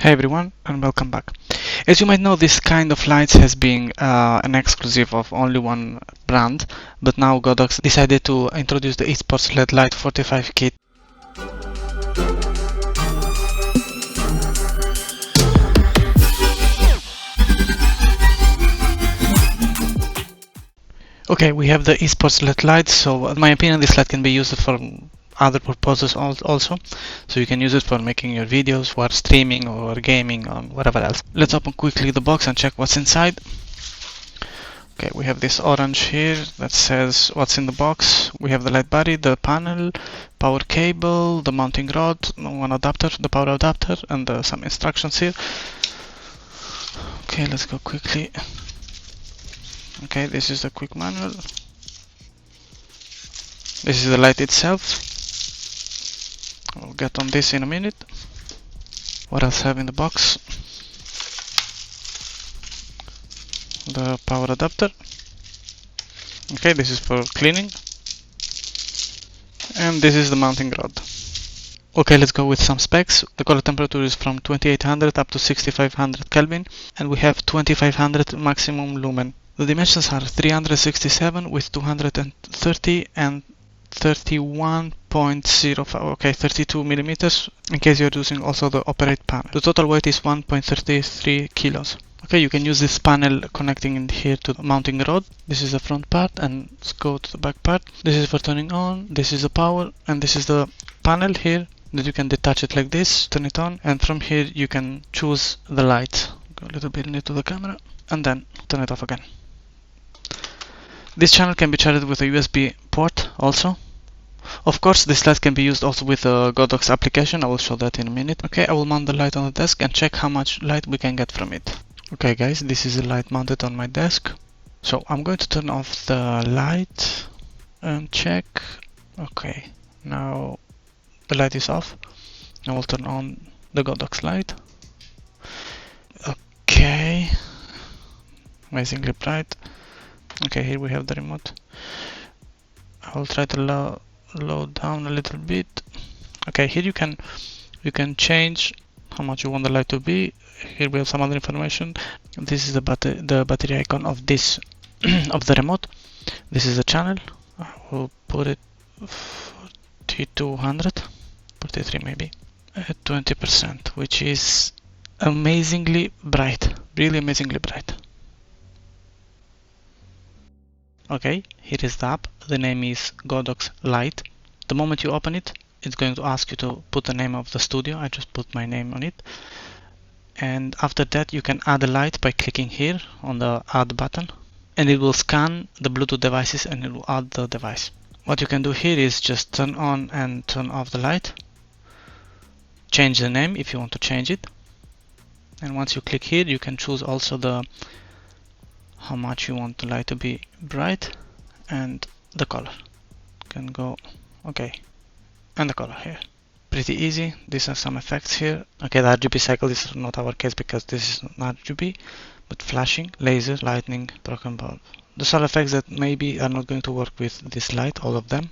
Hey everyone, and welcome back. As you might know, this kind of lights has been an exclusive of only one brand, but now Godox decided to introduce the esports LED light 45 kit. Okay, we have the esports LED light, so in my opinion this light can be used for other purposes also. So you can use it for making your videos, for streaming or gaming or whatever else. Let's open quickly the box and check what's inside. Okay, we have this orange here that says what's in the box. We have the light body, the panel, power cable, the mounting rod, one adapter, the power adapter, and some instructions here. Okay, let's go quickly. Okay, this is the quick manual. This is the light itself. I'll get on this in a minute. What else have in the box? The power adapter. Okay, this is for cleaning. And this is the mounting rod. Okay, let's go with some specs. The color temperature is from 2800 up to 6500 Kelvin, and we have 2500 maximum lumen. The dimensions are 367 with 230 and 31.05, okay, 32 millimeters, in case you're using also the operate panel. The total weight is 1.33 kilos. Okay, you can use this panel connecting in here to the mounting rod. This is the front part, and let's go to the back part. This is for turning on, this is the power, and this is the panel here that you can detach it like this, turn it on, and from here you can choose the light. Go a little bit near to the camera, and then turn it off again. This channel can be charged with a USB port also. Of course, this light can be used also with a Godox application. I will show that in a minute. Okay, I will mount the light on the desk and check how much light we can get from it. Okay guys, this is the light mounted on my desk. So I'm going to turn off the light and check. Okay, now the light is off. I will turn on the Godox light. Okay, amazingly bright. Okay, here we have the remote. I will try to load down a little bit. Okay, here you can change how much you want the light to be. Here we have some other information. This is the battery icon of this of the remote. This is the channel. I will put it 4200, 43 maybe, at 20%, which is amazingly bright, really amazingly bright. Okay, here is the app. The name is Godox Light. The moment you open it, it's going to ask you to put the name of the studio. I just put my name on it. And after that, you can add a light by clicking here on the add button. And it will scan the Bluetooth devices and it will add the device. What you can do here is just turn on and turn off the light. Change the name if you want to change it. And once you click here, you can choose also how much you want the light to be bright and the color. Can go, okay, and the color here. Pretty easy. These are some effects here. Okay, the RGB cycle is not our case because this is not RGB, but flashing, laser, lightning, broken bulb. Those are effects that maybe are not going to work with this light, all of them.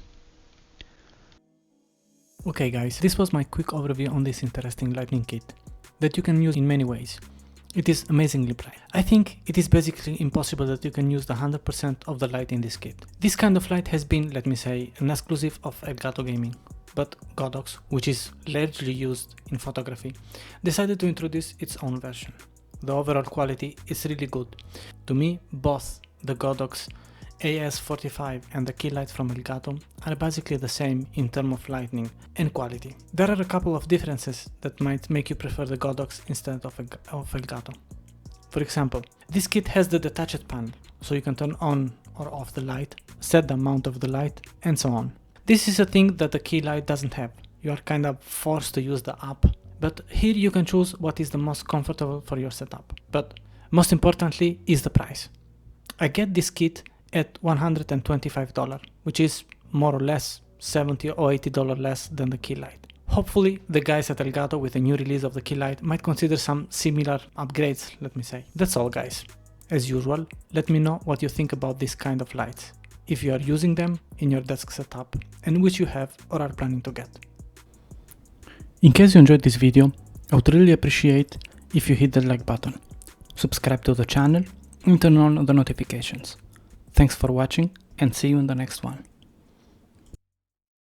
Okay guys, this was my quick overview on this interesting lighting kit that you can use in many ways. It is amazingly bright. I think it is basically impossible that you can use the 100% of the light in this kit. This kind of light has been, let me say, an exclusive of Elgato Gaming, but Godox, which is largely used in photography, decided to introduce its own version. The overall quality is really good. To me, both the Godox ES45 and the key light from Elgato are basically the same in terms of lighting and quality. There are a couple of differences that might make you prefer the Godox instead of Elgato. For example, this kit has the detached panel, so you can turn on or off the light, set the amount of the light, and so on. This is a thing that the key light doesn't have. You are kind of forced to use the app, but here you can choose what is the most comfortable for your setup. But most importantly is the price. I get this kit at $125, which is more or less $70 or $80 less than the key light. Hopefully the guys at Elgato with the new release of the key light might consider some similar upgrades, let me say. That's all guys. As usual, let me know what you think about this kind of lights, if you are using them in your desk setup and which you have or are planning to get. In case you enjoyed this video, I would really appreciate if you hit the like button, subscribe to the channel and turn on the notifications. Thanks for watching and see you in the next one.